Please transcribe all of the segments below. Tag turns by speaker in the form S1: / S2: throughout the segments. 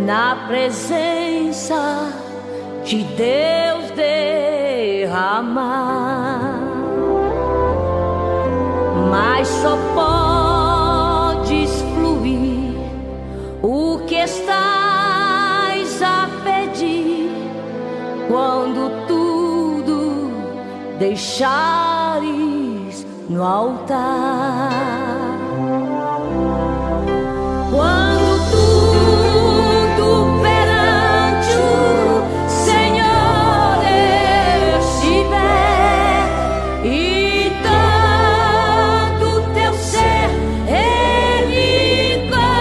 S1: na presença de Deus derramar, mas só podes fluir o que estás a pedir quando tudo deixares no altar. Quando tudo perante o Senhor estiver e todo teu ser Ele controlar,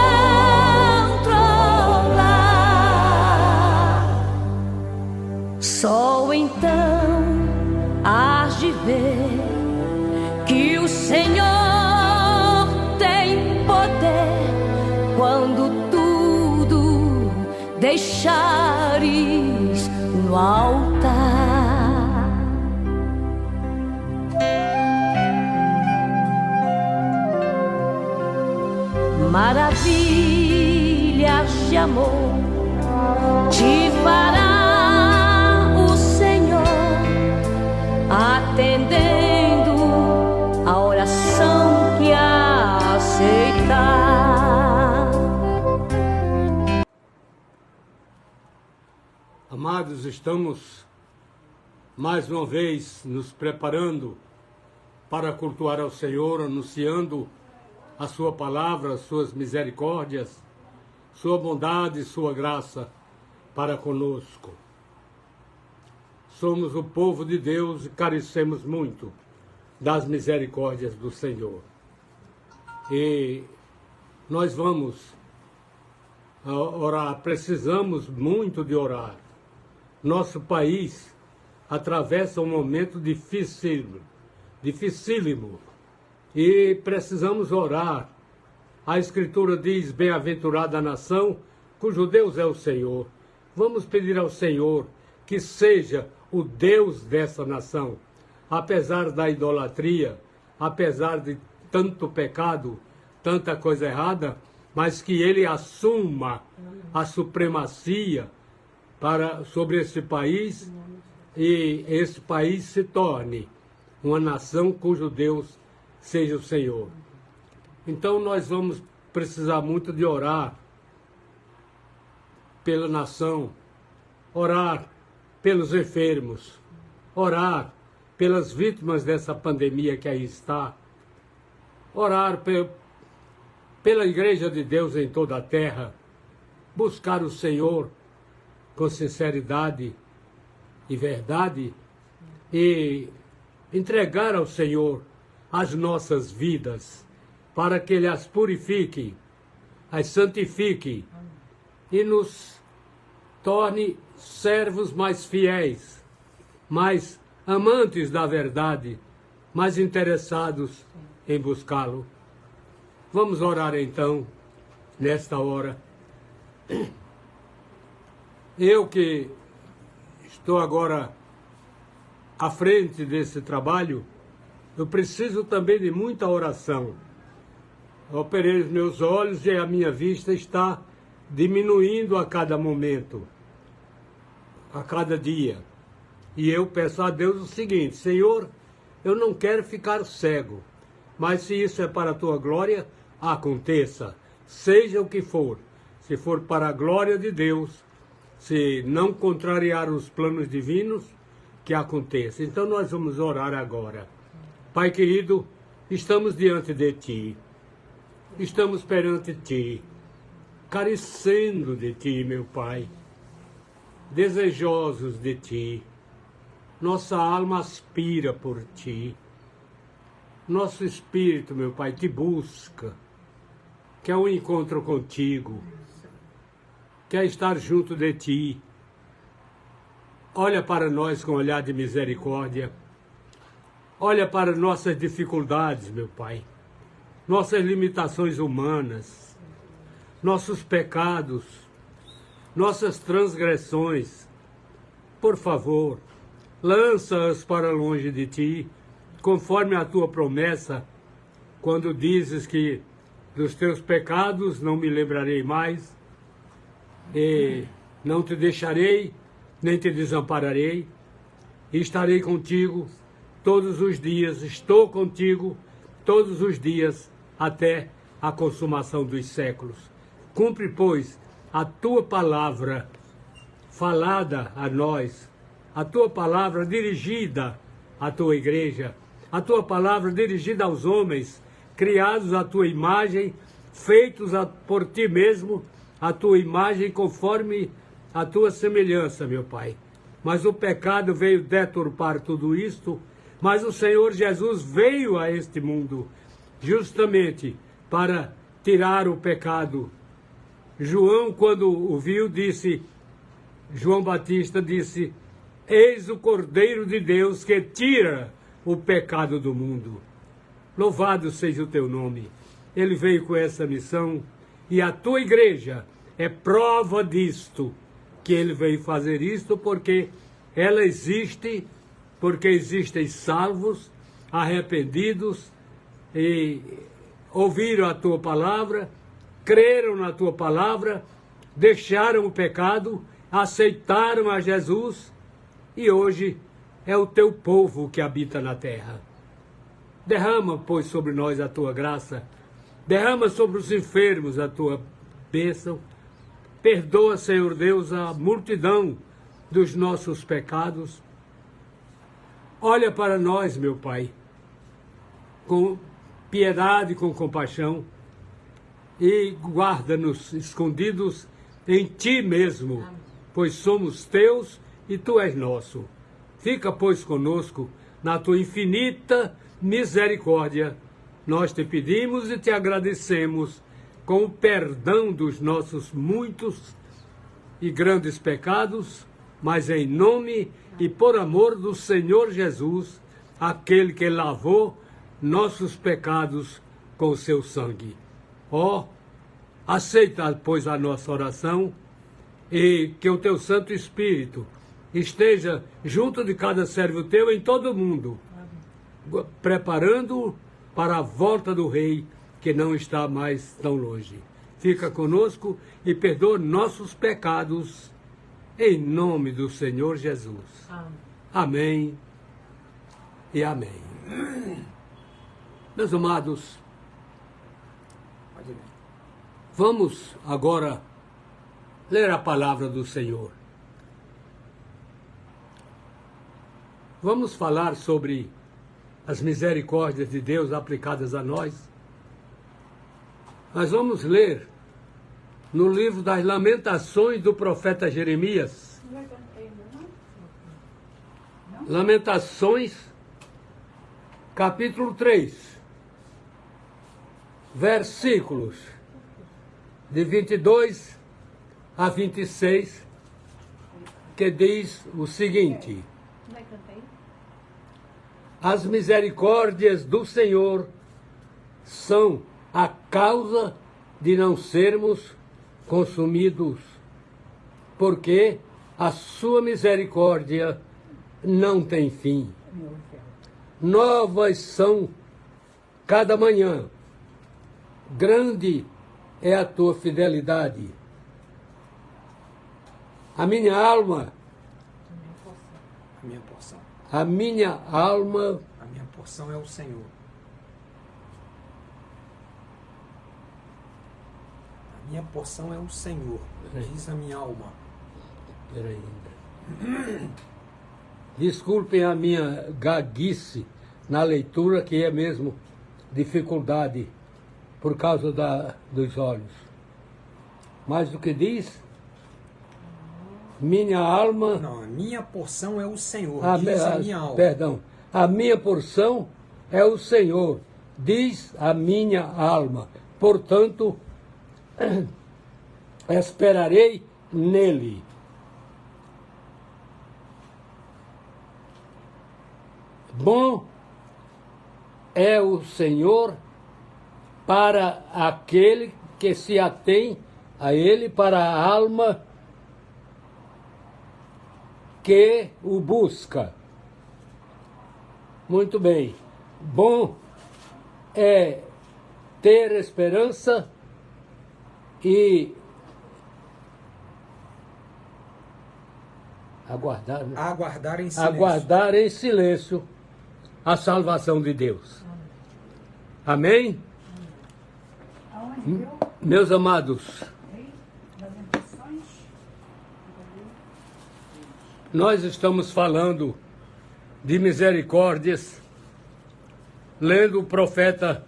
S1: só então hás de ver que o Senhor tem poder quando tudo deixares no altar. Maravilhas de amor te fará o Senhor, atendendo a oração que aceitar.
S2: Amados, estamos mais uma vez nos preparando para cultuar ao Senhor, anunciando a sua palavra, as suas misericórdias, sua bondade e sua graça para conosco. Somos o povo de Deus e carecemos muito das misericórdias do Senhor. E nós vamos orar, precisamos muito de orar. Nosso país atravessa um momento dificílimo, e precisamos orar. A Escritura diz: bem-aventurada a nação cujo Deus é o Senhor. Vamos pedir ao Senhor que seja o Deus dessa nação, apesar da idolatria, apesar de tanto pecado, tanta coisa errada, mas que Ele assuma a supremacia sobre esse país, e esse país se torne uma nação cujo Deus seja o Senhor. Então nós vamos precisar muito de orar pela nação, orar pelos enfermos, orar pelas vítimas dessa pandemia que aí está, orar pela Igreja de Deus em toda a terra, buscar o Senhor com sinceridade e verdade e entregar ao Senhor as nossas vidas para que Ele as purifique, as santifique e nos torne servos mais fiéis, mais amantes da verdade, mais interessados em buscá-lo. Vamos orar então, nesta hora. Eu que estou agora à frente desse trabalho, eu preciso também de muita oração. Eu operei os meus olhos e a minha vista está diminuindo a cada momento, a cada dia. E eu peço a Deus o seguinte: Senhor, eu não quero ficar cego, mas se isso é para a tua glória, aconteça, seja o que for. Se for para a glória de Deus, se não contrariar os planos divinos, que aconteça. Então nós vamos orar agora. Pai querido, estamos diante de Ti, estamos perante Ti, carecendo de Ti, meu Pai, desejosos de Ti. Nossa alma aspira por Ti. Nosso espírito, meu Pai, Te busca, quer um encontro contigo, quer estar junto de Ti. Olha para nós com olhar de misericórdia. Olha para nossas dificuldades, meu Pai, nossas limitações humanas, nossos pecados, nossas transgressões. Por favor, lança-as para longe de Ti, conforme a Tua promessa, quando dizes que dos Teus pecados não me lembrarei mais, e não te deixarei, nem te desampararei, e estarei contigo todos os dias, estou contigo todos os dias, até a consumação dos séculos. Cumpre, pois, a tua palavra falada a nós, a tua palavra dirigida à tua igreja, a tua palavra dirigida aos homens, criados à tua imagem, feitos por ti mesmo, a tua imagem conforme a tua semelhança, meu Pai. Mas o pecado veio deturpar tudo isto, mas o Senhor Jesus veio a este mundo justamente para tirar o pecado. João, quando o viu, disse, João Batista disse, eis o Cordeiro de Deus que tira o pecado do mundo. Louvado seja o teu nome. Ele veio com essa missão e a tua igreja é prova disto, que ele veio fazer isto porque ela existe, porque existem salvos, arrependidos e ouviram a tua palavra, creram na tua palavra, deixaram o pecado, aceitaram a Jesus e hoje é o teu povo que habita na terra. Derrama, pois, sobre nós a tua graça, derrama sobre os enfermos a tua bênção, perdoa, Senhor Deus, a multidão dos nossos pecados. Olha para nós, meu Pai, com piedade, com compaixão, e guarda-nos escondidos em Ti mesmo, pois somos Teus e Tu és nosso. Fica, pois, conosco na Tua infinita misericórdia. Nós te pedimos e te agradecemos com o perdão dos nossos muitos e grandes pecados, mas em nome e por amor do Senhor Jesus, aquele que lavou nossos pecados com o seu sangue. Ó, aceita, pois, a nossa oração e que o teu Santo Espírito esteja junto de cada servo teu em todo o mundo, preparando-o para a volta do Rei, que não está mais tão longe. Fica conosco e perdoa nossos pecados, em nome do Senhor Jesus. Amém e amém. Meus amados, vamos agora ler a palavra do Senhor. Vamos falar sobre as misericórdias de Deus aplicadas a nós. Nós vamos ler no livro das Lamentações do profeta Jeremias. Lamentações, capítulo 3, versículos de 22 a 26, que diz o seguinte: as misericórdias do Senhor são a causa de não sermos consumidos, porque a sua misericórdia não tem fim. Novas são cada manhã, grande é a tua fidelidade. A minha alma,
S3: A minha porção.
S2: a minha alma
S3: A minha porção é o Senhor. A minha porção é o Senhor, diz a minha alma.
S2: Peraí. Desculpem a minha gaguice na leitura, que é mesmo dificuldade por causa dos olhos. Mas o que diz? Minha alma...
S3: Não, a minha porção é o Senhor, diz a minha alma.
S2: Perdão. A minha porção é o Senhor, diz a minha alma. Portanto, esperarei nele. Bom é o Senhor para aquele que se atém a ele, para a alma que o busca. Muito bem. Bom é ter esperança e Aguardar, né?
S3: Aguardar em silêncio.
S2: Aguardar em silêncio a salvação de Deus. Amém? Meus amados, nós estamos falando de misericórdias, lendo o profeta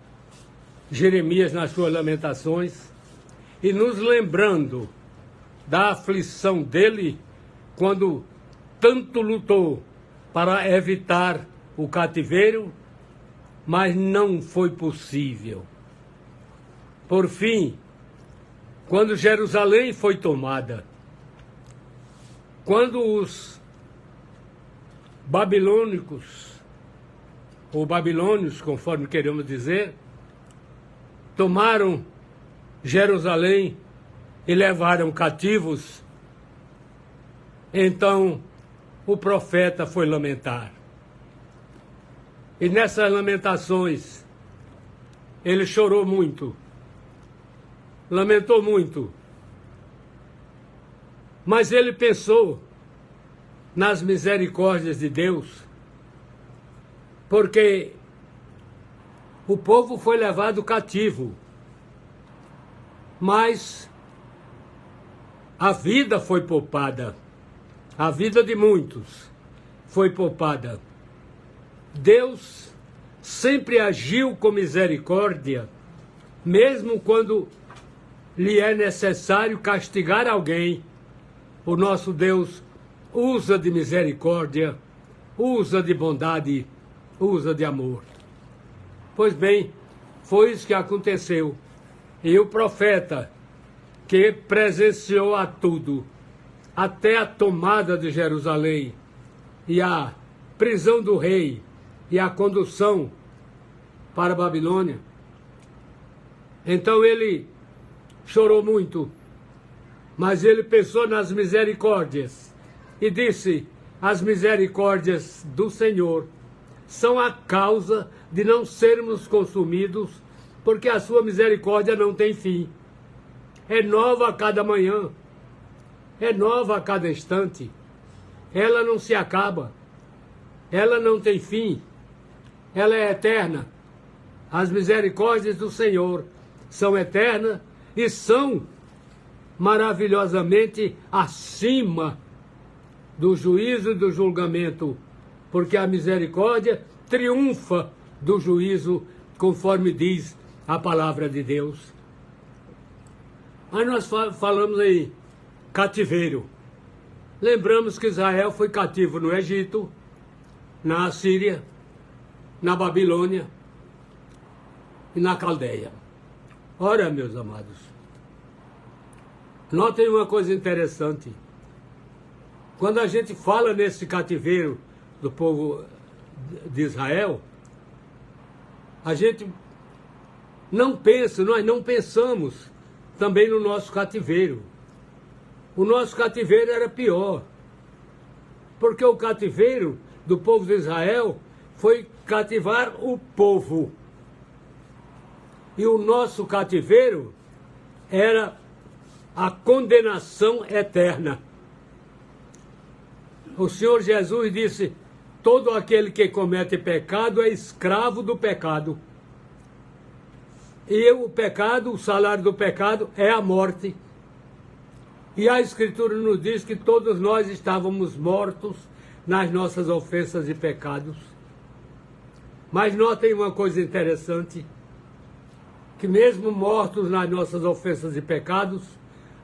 S2: Jeremias nas suas lamentações e nos lembrando da aflição dele quando tanto lutou para evitar o cativeiro, mas não foi possível. Por fim, quando Jerusalém foi tomada, quando os babilônicos, ou babilônios, conforme queremos dizer, tomaram Jerusalém e levaram cativos, então o profeta foi lamentar. E nessas lamentações, ele chorou muito, lamentou muito, mas ele pensou nas misericórdias de Deus, porque o povo foi levado cativo, mas a vida foi poupada, a vida de muitos foi poupada. Deus sempre agiu com misericórdia, mesmo quando lhe é necessário castigar alguém. O nosso Deus usa de misericórdia, usa de bondade, usa de amor. Pois bem, foi isso que aconteceu. E o profeta, que presenciou a tudo, até a tomada de Jerusalém, e a prisão do rei, e a condução para a Babilônia, então ele chorou muito, mas ele pensou nas misericórdias e disse: as misericórdias do Senhor são a causa de não sermos consumidos, porque a sua misericórdia não tem fim. É nova a cada manhã, é nova a cada instante, ela não se acaba, ela não tem fim, ela é eterna. As misericórdias do Senhor são eternas e são maravilhosamente acima do juízo e do julgamento, porque a misericórdia triunfa do juízo, conforme diz a palavra de Deus. Aí nós falamos aí, cativeiro. Lembramos que Israel foi cativo no Egito, na Assíria, na Babilônia e na Caldeia. Ora, meus amados, notem uma coisa interessante. Quando a gente fala nesse cativeiro do povo de Israel, a gente não pensa, nós não pensamos também no nosso cativeiro. O nosso cativeiro era pior, porque o cativeiro do povo de Israel foi cativar o povo. E o nosso cativeiro era a condenação eterna. O Senhor Jesus disse: todo aquele que comete pecado é escravo do pecado. E o pecado, o salário do pecado é a morte. E a Escritura nos diz que todos nós estávamos mortos nas nossas ofensas e pecados. Mas notem uma coisa interessante, que mesmo mortos nas nossas ofensas e pecados,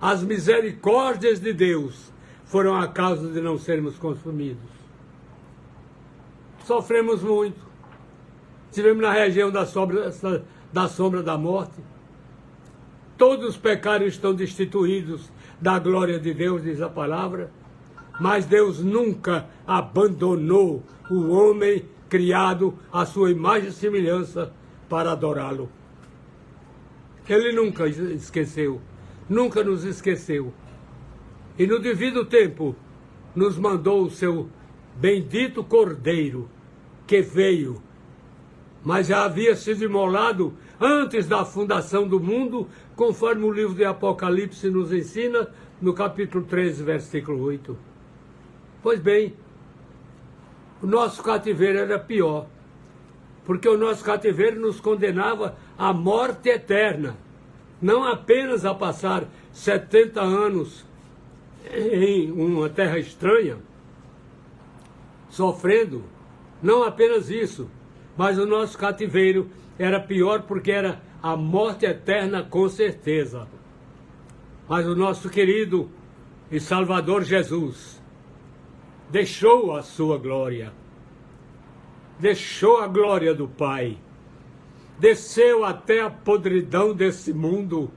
S2: as misericórdias de Deus foram a causa de não sermos consumidos. Sofremos muito. Estivemos na região da sombra da morte. Todos os pecados estão destituídos da glória de Deus, diz a palavra. Mas Deus nunca abandonou o homem criado à sua imagem e semelhança para adorá-lo. Ele nunca esqueceu, nunca nos esqueceu. E no devido tempo nos mandou o seu bendito Cordeiro, que veio, mas já havia sido imolado antes da fundação do mundo, conforme o livro de Apocalipse nos ensina, no capítulo 13, versículo 8. Pois bem, o nosso cativeiro era pior, porque o nosso cativeiro nos condenava à morte eterna, não apenas a passar 70 anos em uma terra estranha, sofrendo, não apenas isso, mas o nosso cativeiro era pior porque era a morte eterna com certeza. Mas o nosso querido e Salvador Jesus deixou a sua glória, deixou a glória do Pai, desceu até a podridão desse mundo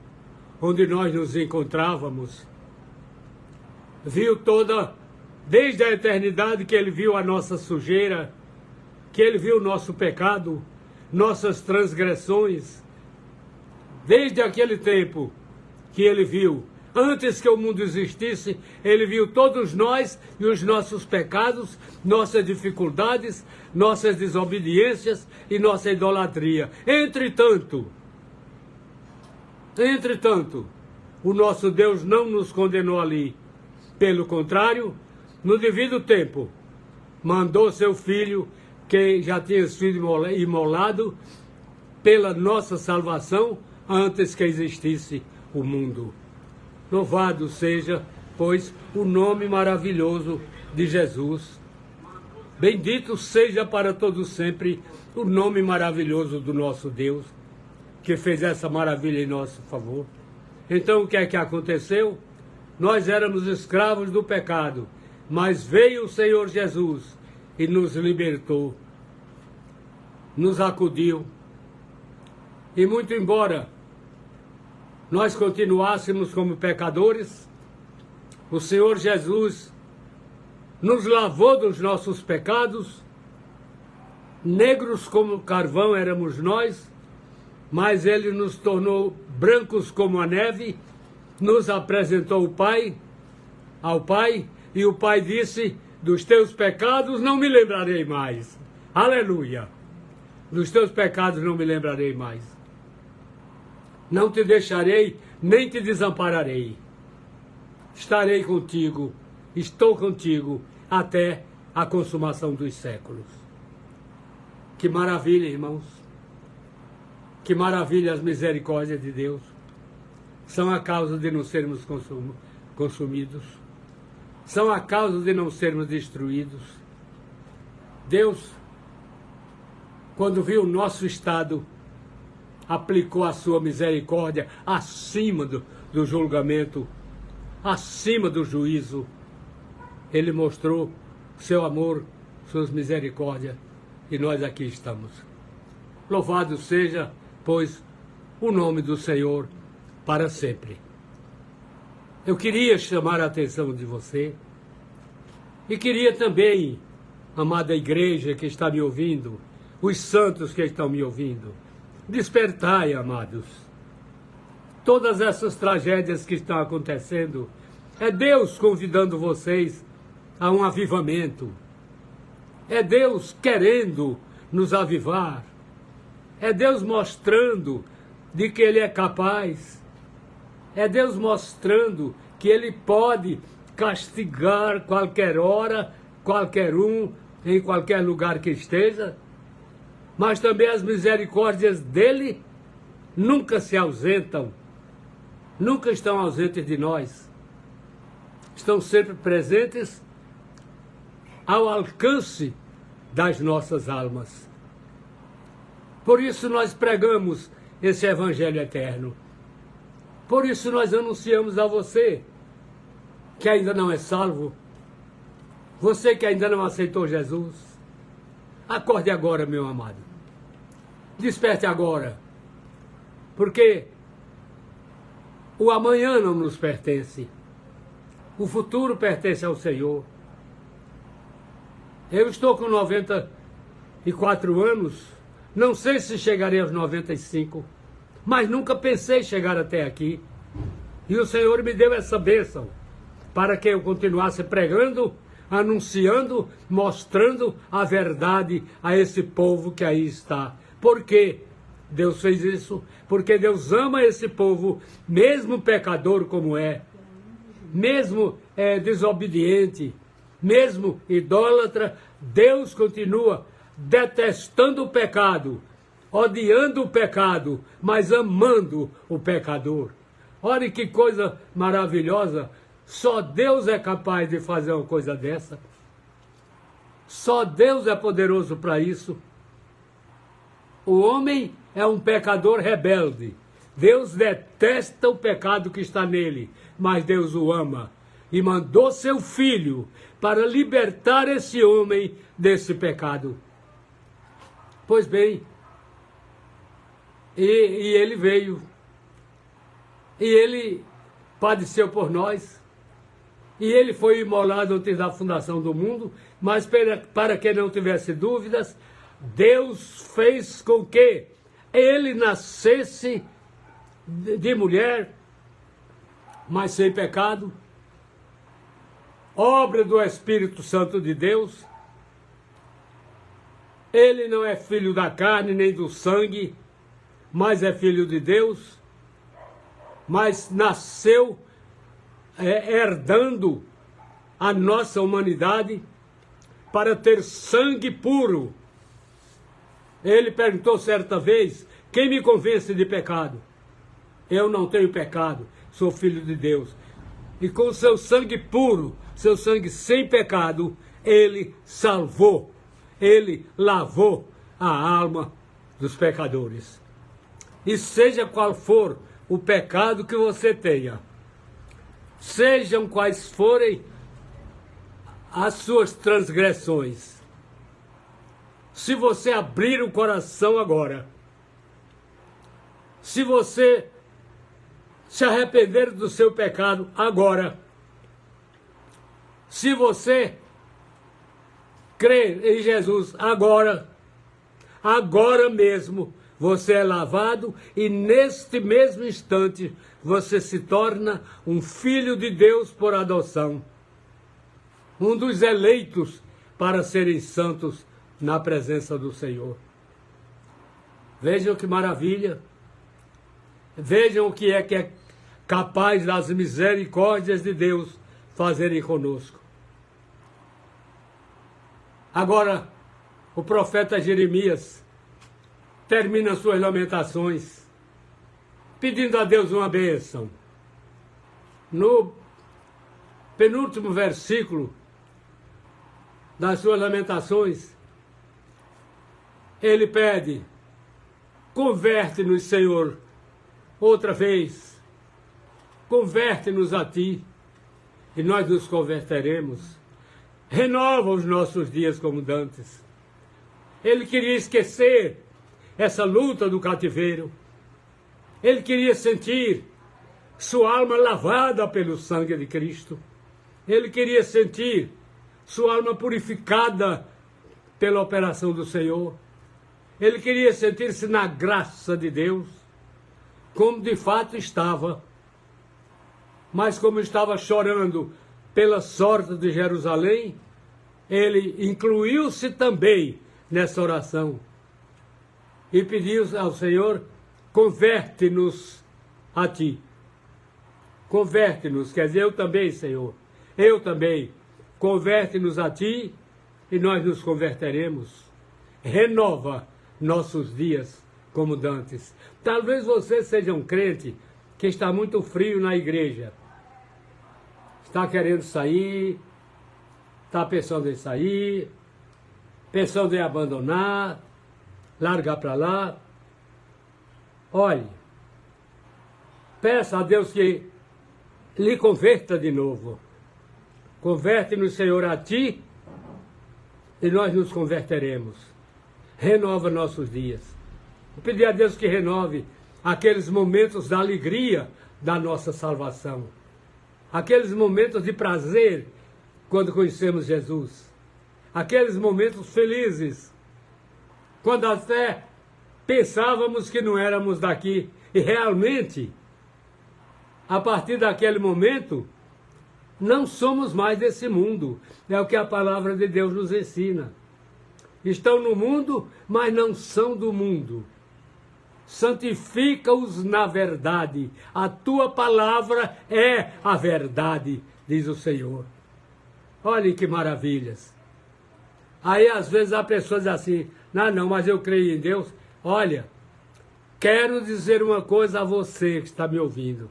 S2: onde nós nos encontrávamos, viu desde a eternidade que ele viu a nossa sujeira, que ele viu o nosso pecado, nossas transgressões, desde aquele tempo que ele viu, antes que o mundo existisse, ele viu todos nós e os nossos pecados, nossas dificuldades, nossas desobediências e nossa idolatria. Entretanto, o nosso Deus não nos condenou ali. Pelo contrário, no devido tempo, mandou seu Filho, que já tinha sido imolado pela nossa salvação antes que existisse o mundo. Louvado seja, pois, o nome maravilhoso de Jesus. Bendito seja para todos sempre o nome maravilhoso do nosso Deus, que fez essa maravilha em nosso favor. Então, o que é que aconteceu? Nós éramos escravos do pecado, mas veio o Senhor Jesus e nos libertou, nos acudiu. E muito embora nós continuássemos como pecadores, o Senhor Jesus nos lavou dos nossos pecados, negros como carvão éramos nós, mas Ele nos tornou brancos como a neve, nos apresentou ao Pai, e o Pai disse, dos teus pecados não me lembrarei mais. Aleluia! Dos teus pecados não me lembrarei mais. Não te deixarei, nem te desampararei. Estarei contigo, estou contigo, até a consumação dos séculos. Que maravilha, irmãos. Que maravilha as misericórdias de Deus. São a causa de não sermos consumidos. São a causa de não sermos destruídos. Deus, quando viu o nosso estado, aplicou a sua misericórdia acima do julgamento, acima do juízo. Ele mostrou seu amor, suas misericórdias, e nós aqui estamos. Louvado seja, pois, o nome do Senhor para sempre. Eu queria chamar a atenção de você e queria também, amada igreja que está me ouvindo, os santos que estão me ouvindo, despertai, amados. Todas essas tragédias que estão acontecendo, é Deus convidando vocês a um avivamento. É Deus querendo nos avivar. É Deus mostrando de que Ele é capaz. É Deus mostrando que Ele pode castigar qualquer hora, qualquer um, em qualquer lugar que esteja. Mas também as misericórdias dele nunca se ausentam, nunca estão ausentes de nós. Estão sempre presentes ao alcance das nossas almas. Por isso nós pregamos esse Evangelho eterno. Por isso nós anunciamos a você que ainda não é salvo, você que ainda não aceitou Jesus. Acorde agora, meu amado. Desperte agora. Porque o amanhã não nos pertence. O futuro pertence ao Senhor. Eu estou com 94 anos. Não sei se chegarei aos 95. Mas nunca pensei chegar até aqui. E o Senhor me deu essa bênção para que eu continuasse pregando, anunciando, mostrando a verdade a esse povo que aí está. Por quê? Deus fez isso porque Deus ama esse povo, mesmo pecador como é, mesmo desobediente, mesmo idólatra, Deus continua detestando o pecado, odiando o pecado, mas amando o pecador. Olha que coisa maravilhosa. Só Deus é capaz de fazer uma coisa dessa. Só Deus é poderoso para isso. O homem é um pecador rebelde. Deus detesta o pecado que está nele, mas Deus o ama e mandou seu filho para libertar esse homem desse pecado. Pois bem, e ele veio, e ele padeceu por nós, e ele foi imolado antes da fundação do mundo, mas para que não tivesse dúvidas, Deus fez com que ele nascesse de mulher, mas sem pecado, obra do Espírito Santo de Deus. Ele não é filho da carne nem do sangue, mas é filho de Deus, mas nasceu herdando a nossa humanidade para ter sangue puro. Ele perguntou certa vez: quem me convence de pecado? Eu não tenho pecado, sou filho de Deus. E com seu sangue puro, seu sangue sem pecado, ele salvou, ele lavou a alma dos pecadores. E seja qual for o pecado que você tenha, sejam quais forem as suas transgressões, se você abrir o coração agora, se você se arrepender do seu pecado agora, se você crer em Jesus agora mesmo, você é lavado e neste mesmo instante você se torna um filho de Deus por adoção, um dos eleitos para serem santos na presença do Senhor. Vejam que maravilha, vejam o que é capaz das misericórdias de Deus fazerem conosco. Agora, o profeta Jeremias termina suas lamentações, pedindo a Deus uma bênção. No penúltimo versículo das suas lamentações, ele pede: converte-nos, Senhor, outra vez, converte-nos a Ti, e nós nos converteremos. Renova os nossos dias como dantes. Ele queria esquecer essa luta do cativeiro. Ele queria sentir sua alma lavada pelo sangue de Cristo. Ele queria sentir sua alma purificada pela operação do Senhor. Ele queria sentir-se na graça de Deus, como de fato estava. Mas como estava chorando pela sorte de Jerusalém, ele incluiu-se também nessa oração e pediu ao Senhor: converte-nos a Ti. Converte-nos, quer dizer, eu também, Senhor, eu também. Converte-nos a Ti e nós nos converteremos. Renova nossos dias como dantes. Talvez você seja um crente que está muito frio na igreja. Está querendo sair, está pensando em sair, pensando em abandonar, largar para lá. Olhe, peça a Deus que lhe converta de novo. Converte-nos, Senhor, a Ti, e nós nos converteremos. Renova nossos dias. Vou pedir a Deus que renove aqueles momentos da alegria da nossa salvação. Aqueles momentos de prazer quando conhecemos Jesus. Aqueles momentos felizes, quando até pensávamos que não éramos daqui. E realmente, a partir daquele momento, não somos mais desse mundo. É o que a palavra de Deus nos ensina. Estão no mundo, mas não são do mundo. Santifica-os na verdade. A tua palavra é a verdade, diz o Senhor. Olhem que maravilhas. Aí às vezes a pessoa diz assim, não, mas eu creio em Deus. Olha, quero dizer uma coisa a você que está me ouvindo.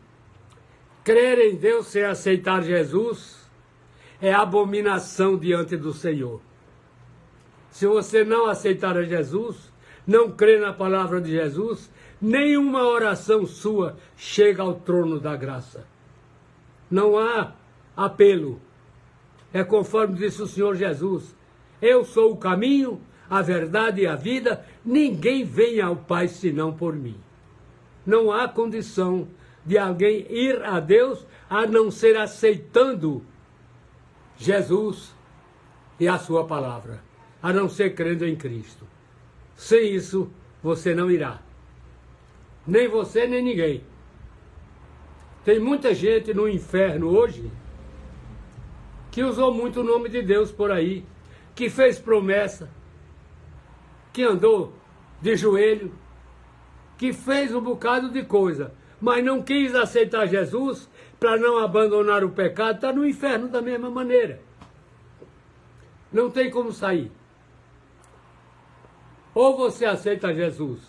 S2: Crer em Deus sem aceitar Jesus é abominação diante do Senhor. Se você não aceitar a Jesus, não crer na palavra de Jesus, nenhuma oração sua chega ao trono da graça. Não há apelo. É conforme disse o Senhor Jesus. Eu sou o caminho, a verdade e a vida. Ninguém vem ao Pai senão por mim. Não há condição de alguém ir a Deus a não ser aceitando Jesus e a sua palavra. A não ser crendo em Cristo. Sem isso, você não irá. Nem você, nem ninguém. Tem muita gente no inferno hoje que usou muito o nome de Deus por aí, que fez promessa, que andou de joelho, que fez um bocado de coisa, mas não quis aceitar Jesus para não abandonar o pecado, está no inferno da mesma maneira. Não tem como sair. Ou você aceita Jesus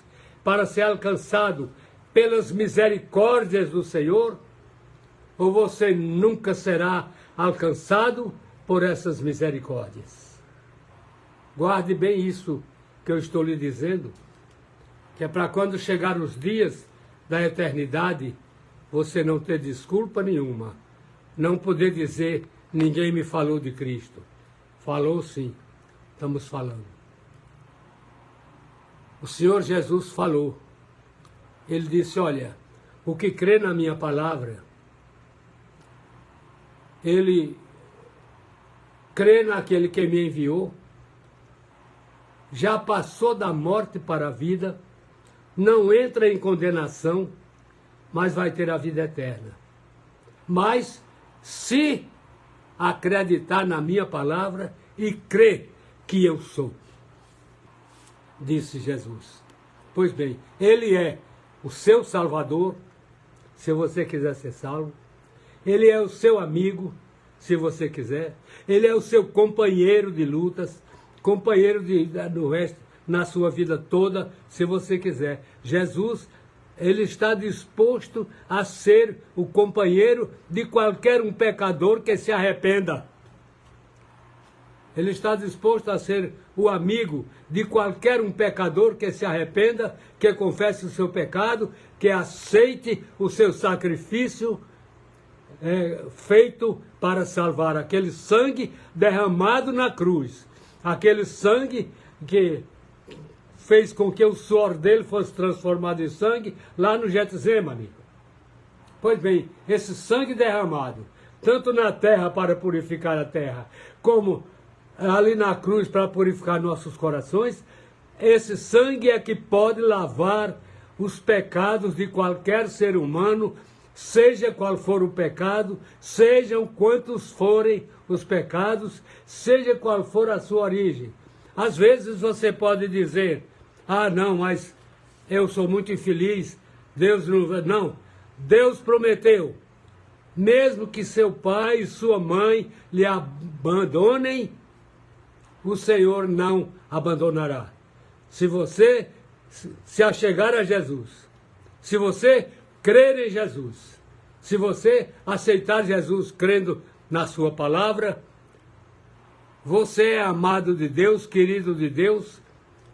S2: para ser alcançado pelas misericórdias do Senhor, ou você nunca será alcançado por essas misericórdias. Guarde bem isso que eu estou lhe dizendo, que é para quando chegar os dias da eternidade, você não ter desculpa nenhuma, não poder dizer, ninguém me falou de Cristo. Falou sim, estamos falando. O Senhor Jesus falou. Ele disse, olha, o que crê na minha palavra, ele crê naquele que me enviou, já passou da morte para a vida, não entra em condenação, mas vai ter a vida eterna. Mas se acreditar na minha palavra e crer que eu sou, disse Jesus. Pois bem, ele é o seu Salvador, se você quiser ser salvo. Ele é o seu amigo, se você quiser. Ele é o seu companheiro de lutas, companheiro do resto, na sua vida toda, se você quiser. Jesus, ele está disposto a ser o companheiro de qualquer um pecador que se arrependa. Ele está disposto a ser o amigo de qualquer um pecador que se arrependa, que confesse o seu pecado, que aceite o seu sacrifício feito para salvar, aquele sangue derramado na cruz, aquele sangue que fez com que o suor dele fosse transformado em sangue lá no Getsemane. Pois bem, esse sangue derramado, tanto na terra para purificar a terra, como ali na cruz para purificar nossos corações, esse sangue é que pode lavar os pecados de qualquer ser humano, seja qual for o pecado, sejam quantos forem os pecados, seja qual for a sua origem. Às vezes você pode dizer, não, mas eu sou muito infeliz, Deus não. Deus prometeu, mesmo que seu pai e sua mãe lhe abandonem, o Senhor não abandonará. Se você se achegar a Jesus, se você crer em Jesus, se você aceitar Jesus crendo na sua palavra, você é amado de Deus, querido de Deus,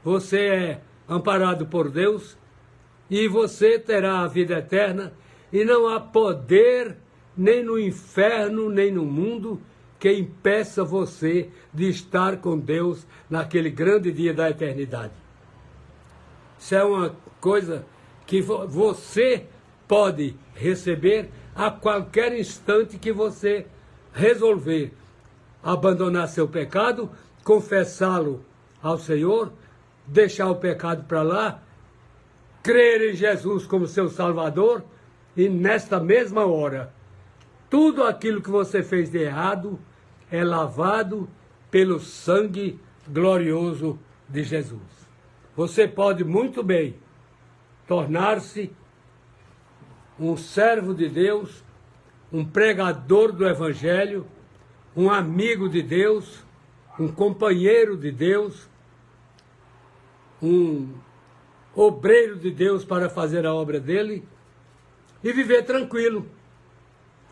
S2: você é amparado por Deus e você terá a vida eterna e não há poder nem no inferno, nem no mundo que impeça você de estar com Deus naquele grande dia da eternidade. Isso é uma coisa que você pode receber a qualquer instante que você resolver abandonar seu pecado, confessá-lo ao Senhor, deixar o pecado para lá, crer em Jesus como seu Salvador e nesta mesma hora, tudo aquilo que você fez de errado é lavado pelo sangue glorioso de Jesus. Você pode muito bem tornar-se um servo de Deus, um pregador do Evangelho, um amigo de Deus, um companheiro de Deus, um obreiro de Deus para fazer a obra dele e viver tranquilo.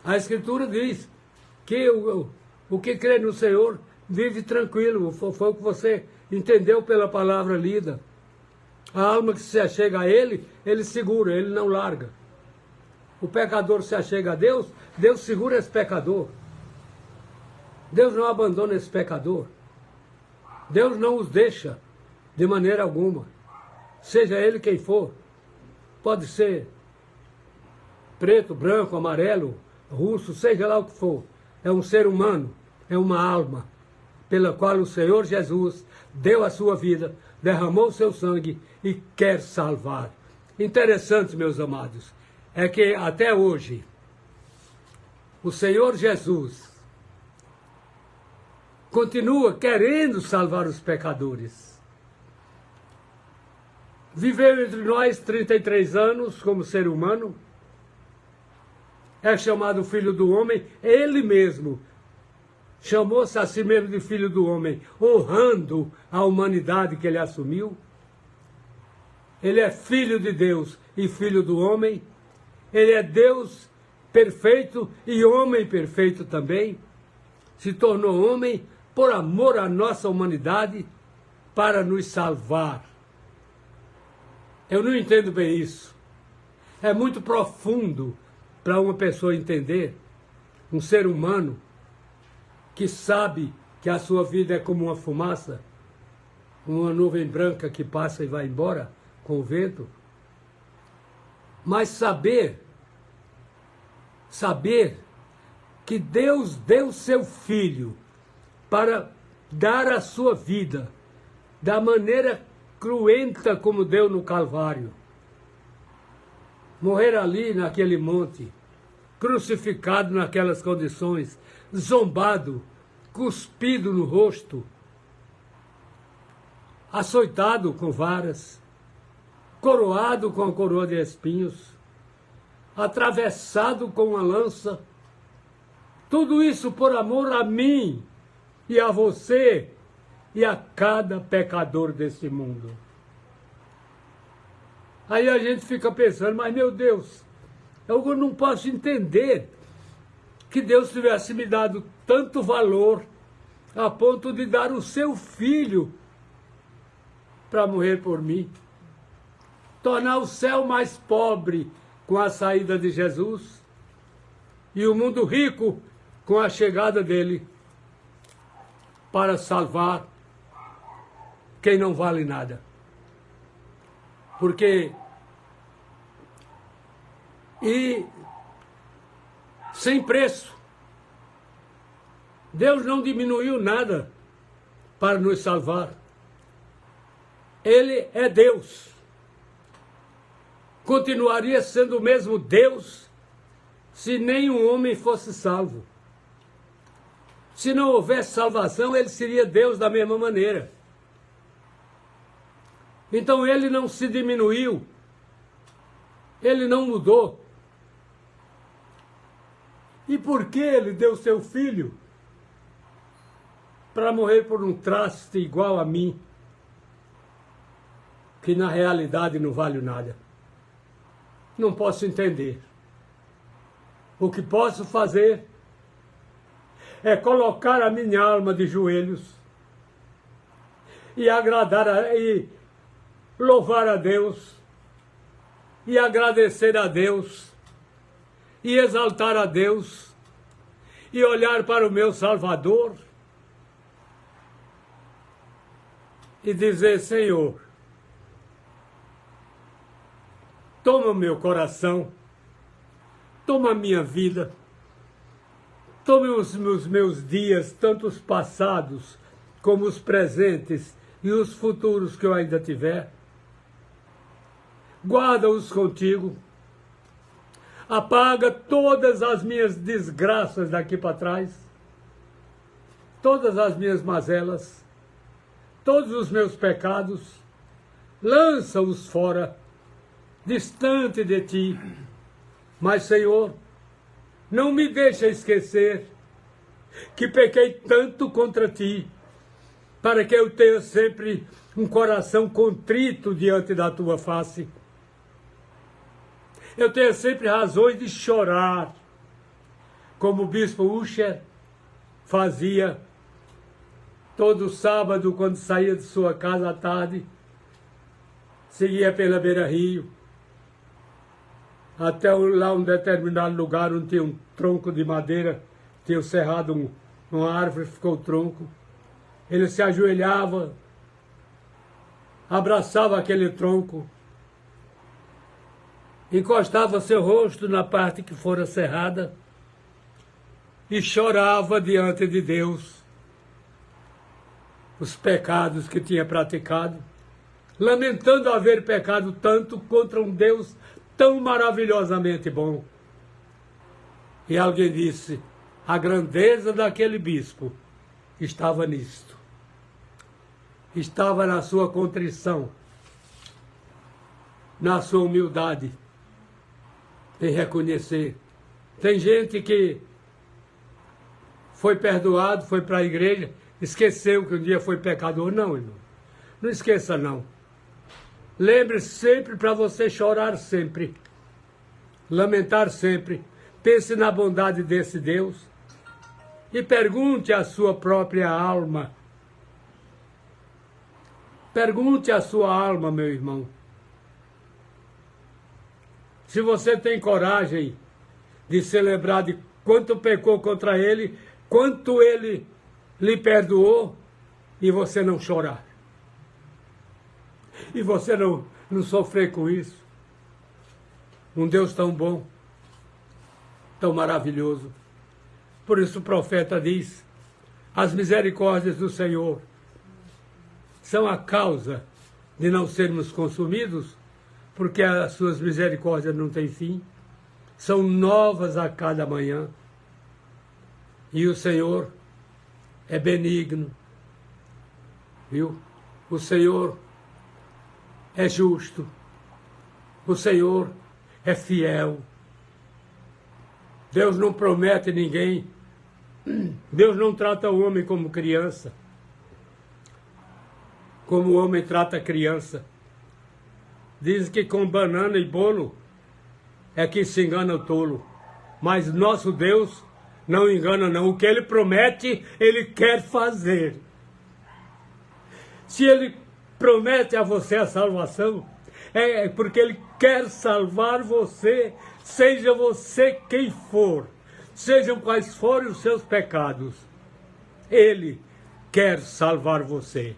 S2: A Escritura diz que o que crê no Senhor vive tranquilo. Foi o que você entendeu pela palavra lida. A alma que se achega a Ele, Ele segura, Ele não larga. O pecador se achega a Deus, Deus segura esse pecador. Deus não abandona esse pecador. Deus não os deixa de maneira alguma. Seja ele quem for. Pode ser preto, branco, amarelo, russo, seja lá o que for. É um ser humano, é uma alma, pela qual o Senhor Jesus deu a sua vida, derramou o seu sangue e quer salvar. Interessante, meus amados, é que até hoje, o Senhor Jesus continua querendo salvar os pecadores. Viveu entre nós 33 anos como ser humano, é chamado Filho do Homem, ele mesmo chamou-se a si mesmo de Filho do Homem, honrando a humanidade que ele assumiu. Ele é Filho de Deus e Filho do Homem, ele é Deus perfeito e homem perfeito também, se tornou homem por amor à nossa humanidade, para nos salvar. Eu não entendo bem isso. É muito profundo para uma pessoa entender, um ser humano que sabe que a sua vida é como uma fumaça, uma nuvem branca que passa e vai embora com o vento. Mas saber que Deus deu seu Filho para dar a sua vida da maneira cruenta como deu no Calvário. Morrer ali naquele monte, crucificado naquelas condições, zombado, cuspido no rosto, açoitado com varas, coroado com a coroa de espinhos, atravessado com uma lança, tudo isso por amor a mim e a você e a cada pecador desse mundo. Aí a gente fica pensando, mas meu Deus, eu não posso entender que Deus tivesse me dado tanto valor a ponto de dar o seu Filho para morrer por mim. Tornar o céu mais pobre com a saída de Jesus e o mundo rico com a chegada dele para salvar quem não vale nada. Porque sem preço. Deus não diminuiu nada para nos salvar. Ele é Deus. Continuaria sendo o mesmo Deus se nenhum homem fosse salvo. Se não houvesse salvação, ele seria Deus da mesma maneira. Então ele não se diminuiu, ele não mudou. E por que ele deu seu Filho para morrer por um traste igual a mim, que na realidade não vale nada? Não posso entender. O que posso fazer é colocar a minha alma de joelhos e e louvar a Deus, e agradecer a Deus, e exaltar a Deus, e olhar para o meu Salvador e dizer: Senhor, toma o meu coração, toma a minha vida, tome os meus dias, tanto os passados como os presentes e os futuros que eu ainda tiver. Guarda-os contigo. Apaga todas as minhas desgraças daqui para trás, todas as minhas mazelas, todos os meus pecados, lança-os fora, distante de ti. Mas, Senhor, não me deixa esquecer que pequei tanto contra ti, para que eu tenha sempre um coração contrito diante da tua face. Eu tenho sempre razões de chorar, como o bispo Usher fazia todo sábado, quando saía de sua casa à tarde, seguia pela beira-rio, até lá um determinado lugar onde tinha um tronco de madeira, tinha cerrado uma árvore, ficou o tronco. Ele se ajoelhava, abraçava aquele tronco, encostava seu rosto na parte que fora cerrada e chorava diante de Deus os pecados que tinha praticado, lamentando haver pecado tanto contra um Deus tão maravilhosamente bom. E alguém disse, a grandeza daquele bispo estava nisto. Estava na sua contrição, na sua humildade, em reconhecer. Tem gente que foi perdoado, foi para a igreja, esqueceu que um dia foi pecador. Não, irmão. Não esqueça, não. Lembre-se sempre para você chorar sempre, lamentar sempre. Pense na bondade desse Deus e pergunte à sua própria alma. Pergunte à sua alma, meu irmão. Se você tem coragem de se lembrar de quanto pecou contra ele, quanto ele lhe perdoou, e você não chorar. E você não sofrer com isso. Um Deus tão bom, tão maravilhoso. Por isso o profeta diz, as misericórdias do Senhor são a causa de não sermos consumidos, porque as suas misericórdias não têm fim, são novas a cada manhã. E o Senhor é benigno, viu? O Senhor é justo, o Senhor é fiel. Deus não promete ninguém, Deus não trata o homem como criança, como o homem trata a criança. Diz que com banana e bolo é que se engana o tolo, mas nosso Deus não engana não. O que Ele promete, Ele quer fazer. Se Ele promete a você a salvação, é porque Ele quer salvar você, seja você quem for, sejam quais forem os seus pecados. Ele quer salvar você.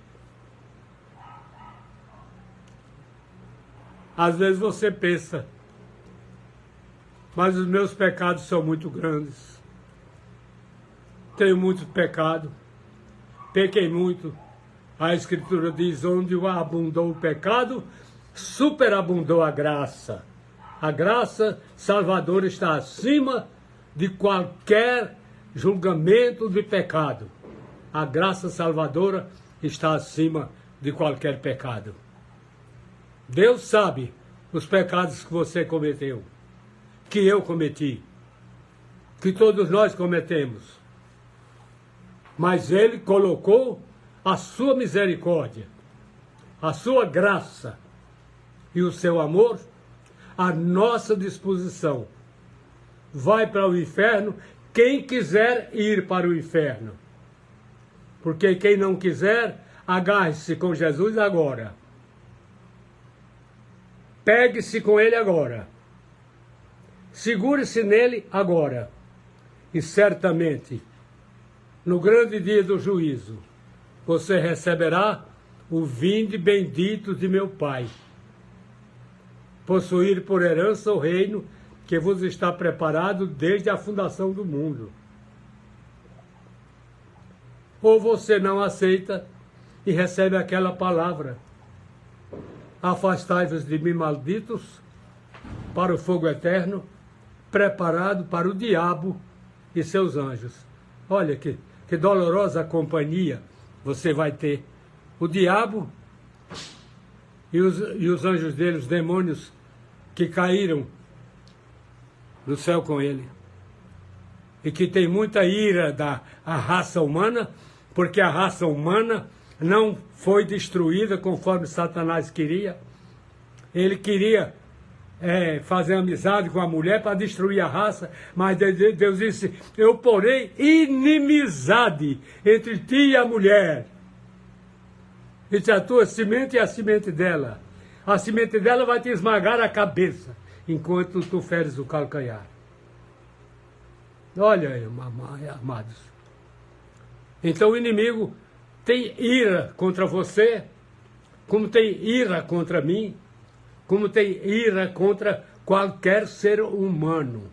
S2: Às vezes você pensa, mas os meus pecados são muito grandes. Tenho muito pecado, pequei muito. A Escritura diz, onde abundou o pecado, superabundou a graça. A graça salvadora está acima de qualquer julgamento de pecado. A graça salvadora está acima de qualquer pecado. Deus sabe os pecados que você cometeu, que eu cometi, que todos nós cometemos. Mas Ele colocou a sua misericórdia, a sua graça e o seu amor à nossa disposição. Vai para o inferno quem quiser ir para o inferno. Porque quem não quiser, agarre-se com Jesus agora. Pegue-se com Ele agora. Segure-se nele agora. E certamente, no grande dia do juízo, você receberá o vinde bendito de meu Pai. Possuir por herança o reino que vos está preparado desde a fundação do mundo. Ou você não aceita e recebe aquela palavra: afastai-vos de mim, malditos, para o fogo eterno, preparado para o diabo e seus anjos. Olha que dolorosa companhia você vai ter. O diabo e os anjos dele, os demônios que caíram do céu com ele. e que tem muita ira da raça humana, porque a raça humana não foi destruída conforme Satanás queria. Ele queria fazer amizade com a mulher para destruir a raça, mas Deus disse: eu porei inimizade entre ti e a mulher, entre a tua semente e a semente dela. A semente dela vai te esmagar a cabeça, enquanto tu feres o calcanhar. Olha aí, amados. Então o inimigo tem ira contra você, como tem ira contra mim, como tem ira contra qualquer ser humano.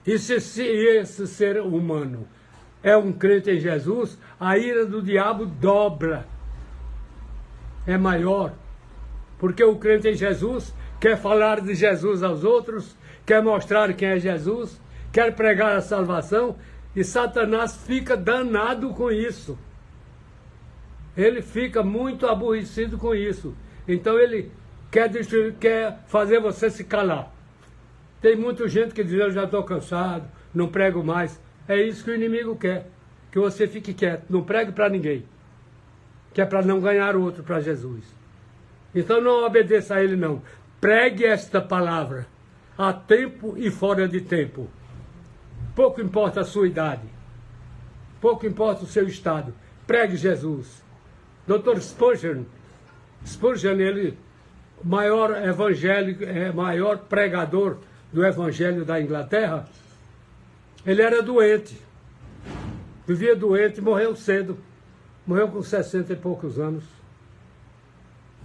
S2: E se esse ser humano é um crente em Jesus, a ira do diabo dobra. É maior. Porque o crente em Jesus quer falar de Jesus aos outros, quer mostrar quem é Jesus, quer pregar a salvação, e Satanás fica danado com isso. Ele fica muito aborrecido com isso. Então ele quer fazer você se calar. Tem muita gente que diz: eu já estou cansado, não prego mais. É isso que o inimigo quer, que você fique quieto, não pregue para ninguém, que é para não ganhar outro para Jesus. Então não obedeça a ele não. Pregue esta palavra a tempo e fora de tempo. Pouco importa a sua idade, pouco importa o seu estado. Pregue Jesus. Dr. Spurgeon, ele, maior evangélico, maior pregador do evangelho da Inglaterra, ele era doente, vivia doente, morreu cedo, morreu com 60 e poucos anos,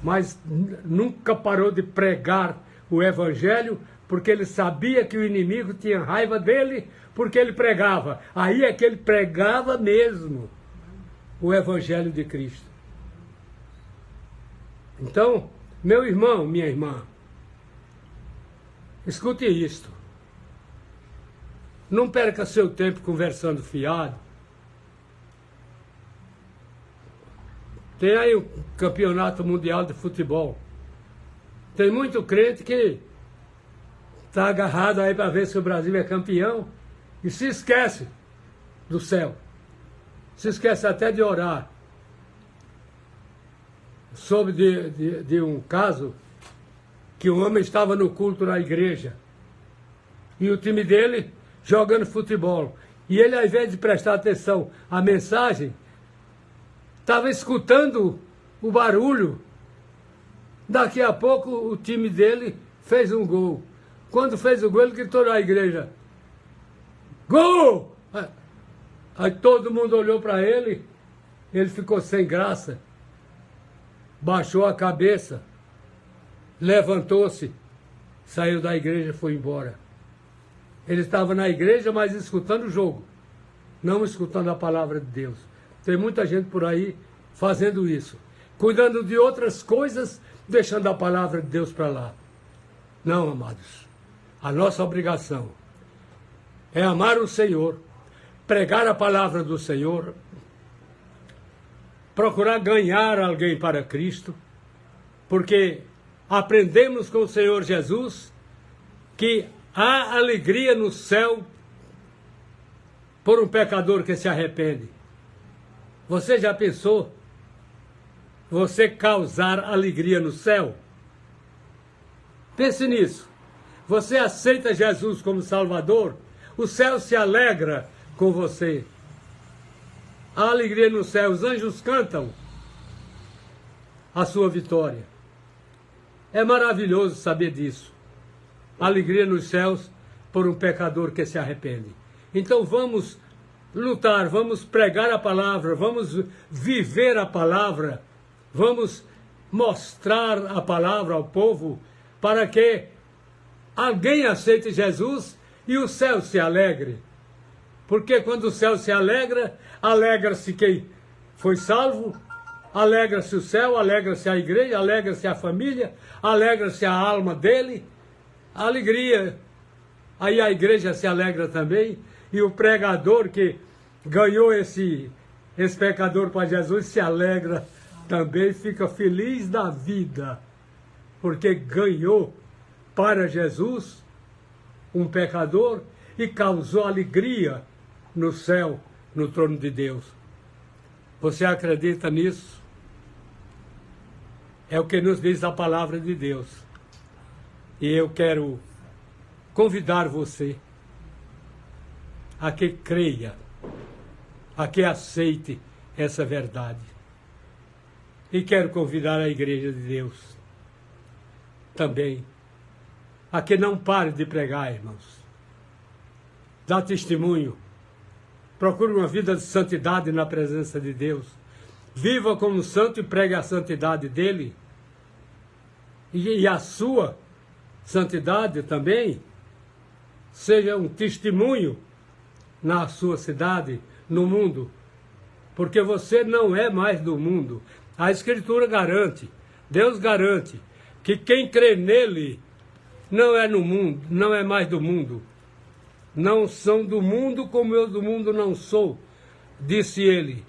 S2: mas nunca parou de pregar o evangelho, porque ele sabia que o inimigo tinha raiva dele, porque ele pregava. Aí é que ele pregava mesmo o evangelho de Cristo. Então, meu irmão, minha irmã, escute isto. Não perca seu tempo conversando fiado. Tem aí o campeonato mundial de futebol. Tem muito crente que está agarrado aí para ver se o Brasil é campeão e se esquece do céu. Se esquece até de orar. Soube de um caso que um homem estava no culto na igreja e o time dele jogando futebol. E ele, ao invés de prestar atenção à mensagem, estava escutando o barulho. Daqui a pouco o time dele fez um gol. Quando fez o gol, ele gritou na igreja: gol! Aí todo mundo olhou para ele, ele ficou sem graça, baixou a cabeça, levantou-se, saiu da igreja e foi embora. Ele estava na igreja, mas escutando o jogo, não escutando a palavra de Deus. Tem muita gente por aí fazendo isso, cuidando de outras coisas, deixando a palavra de Deus para lá. Não, amados. A nossa obrigação é amar o Senhor, pregar a palavra do Senhor, procurar ganhar alguém para Cristo, porque aprendemos com o Senhor Jesus que há alegria no céu por um pecador que se arrepende. Você já pensou você causar alegria no céu? Pense nisso. Você aceita Jesus como Salvador, o céu se alegra com você. Há alegria no céu, os anjos cantam a sua vitória. É maravilhoso saber disso. Alegria nos céus por um pecador que se arrepende. Então vamos lutar, vamos pregar a palavra, vamos viver a palavra, vamos mostrar a palavra ao povo para que alguém aceite Jesus e o céu se alegre. Porque quando o céu se alegra, alegra-se quem foi salvo, alegra-se o céu, alegra-se a igreja, alegra-se a família, alegra-se a alma dele. Alegria. Aí a igreja se alegra também, e o pregador que ganhou esse pecador para Jesus se alegra também, fica feliz da vida, porque ganhou para Jesus um pecador e causou alegria no céu, no trono de Deus. Você acredita nisso? É o que nos diz a palavra de Deus. E eu quero convidar você a que creia, a que aceite essa verdade. E quero convidar a Igreja de Deus também a que não pare de pregar, irmãos. Dá testemunho. Procure uma vida de santidade na presença de Deus. Viva como santo e pregue a santidade dele. E a sua santidade também seja um testemunho na sua cidade, no mundo. Porque você não é mais do mundo. A Escritura garante, Deus garante, que quem crê nele não é no mundo, não é mais do mundo. Não são do mundo como eu do mundo não sou, disse ele.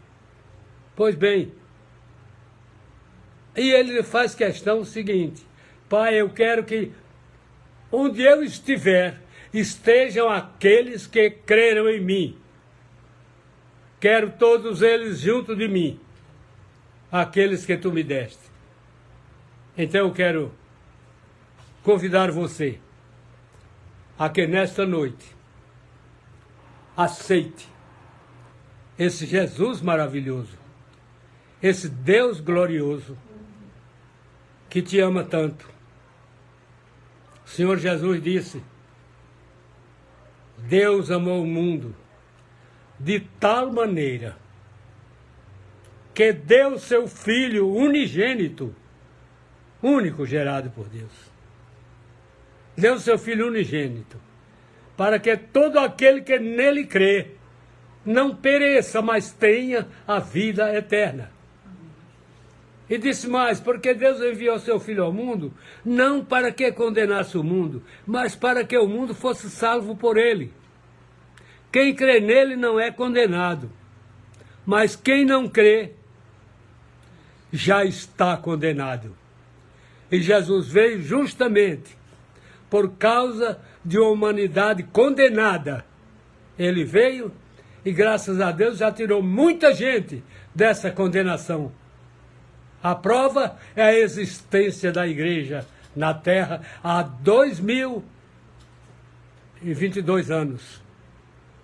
S2: Pois bem, e ele faz questão seguinte: Pai, eu quero que onde eu estiver, estejam aqueles que creram em mim. Quero todos eles junto de mim, aqueles que tu me deste. Então eu quero convidar você a que nesta noite aceite esse Jesus maravilhoso, esse Deus glorioso que te ama tanto. O Senhor Jesus disse: Deus amou o mundo de tal maneira que deu seu Filho unigênito, único gerado por Deus. Deu seu Filho unigênito, para que todo aquele que nele crê não pereça, mas tenha a vida eterna. E disse mais: porque Deus enviou seu Filho ao mundo, não para que condenasse o mundo, mas para que o mundo fosse salvo por ele. Quem crê nele não é condenado, mas quem não crê já está condenado. E Jesus veio justamente por causa de uma humanidade condenada. Ele veio e, graças a Deus, já tirou muita gente dessa condenação. A prova é a existência da igreja na Terra há 2022 anos.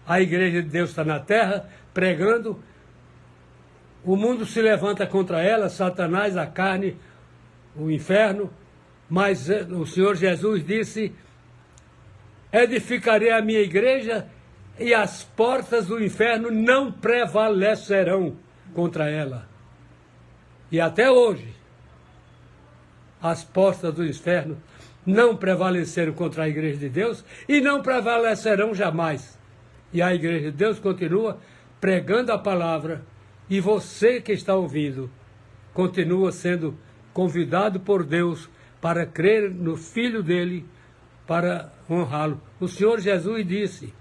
S2: A igreja de Deus está na Terra pregando. O mundo se levanta contra ela, Satanás, a carne, o inferno. Mas o Senhor Jesus disse: edificarei a minha igreja e as portas do inferno não prevalecerão contra ela. E até hoje, as portas do inferno não prevaleceram contra a igreja de Deus e não prevalecerão jamais. E a igreja de Deus continua pregando a palavra, e você que está ouvindo continua sendo convidado por Deus para crer no Filho dele, para honrá-lo. O Senhor Jesus disse: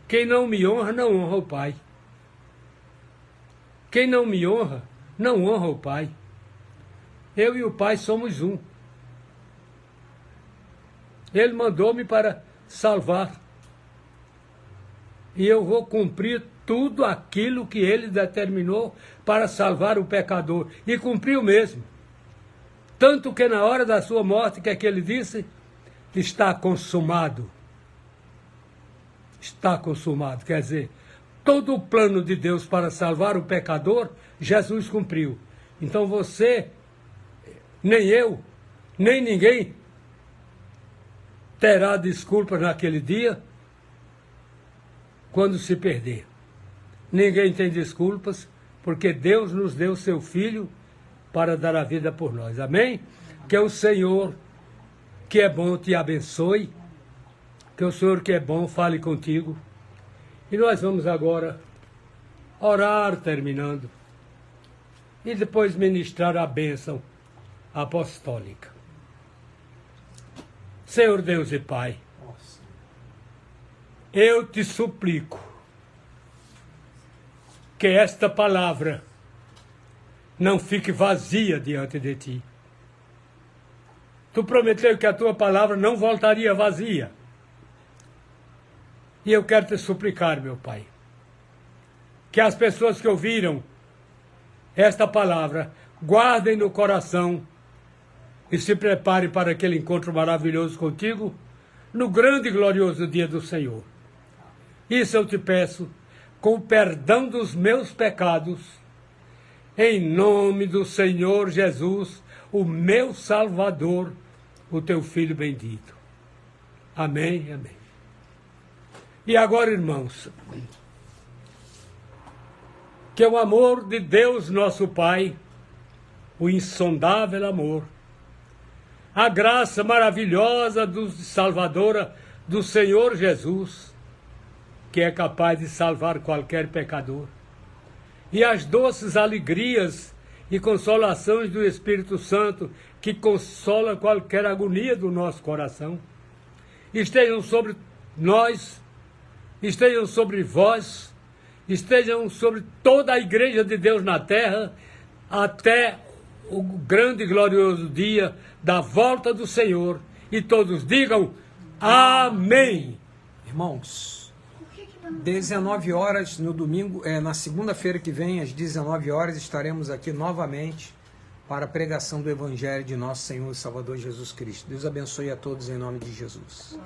S2: quem não me honra, não honra o Pai. Quem não me honra, não honra o Pai. Eu e o Pai somos um. Ele mandou-me para salvar. E eu vou cumprir tudo aquilo que ele determinou para salvar o pecador. E cumpriu mesmo. Tanto que na hora da sua morte, que é que ele disse? Está consumado. Está consumado. Quer dizer, todo o plano de Deus para salvar o pecador, Jesus cumpriu. Então você, nem eu, nem ninguém terá desculpas naquele dia quando se perder. Ninguém tem desculpas, porque Deus nos deu seu Filho para dar a vida por nós. Amém? Que o Senhor, que é bom, te abençoe. Que o Senhor, que é bom, fale contigo. E nós vamos agora orar, terminando, e depois ministrar a bênção apostólica. Senhor Deus e Pai, eu te suplico que esta palavra não fique vazia diante de ti. Tu prometeu que a tua palavra não voltaria vazia. E eu quero te suplicar, meu Pai, que as pessoas que ouviram esta palavra guardem no coração e se preparem para aquele encontro maravilhoso contigo no grande e glorioso dia do Senhor. Isso eu te peço com o perdão dos meus pecados, em nome do Senhor Jesus, o meu Salvador, o teu Filho bendito. Amém, amém. E agora, irmãos, que o amor de Deus nosso Pai, o insondável amor, a graça maravilhosa salvadora do Senhor Jesus, que é capaz de salvar qualquer pecador, e as doces alegrias e consolações do Espírito Santo, que consola qualquer agonia do nosso coração, estejam sobre nós, estejam sobre vós, estejam sobre toda a Igreja de Deus na terra, até o grande e glorioso dia da volta do Senhor. E todos digam amém.
S3: Irmãos, 19 horas no domingo, na segunda-feira que vem, às 19 horas, estaremos aqui novamente para a pregação do Evangelho de nosso Senhor e Salvador Jesus Cristo. Deus abençoe a todos em nome de Jesus.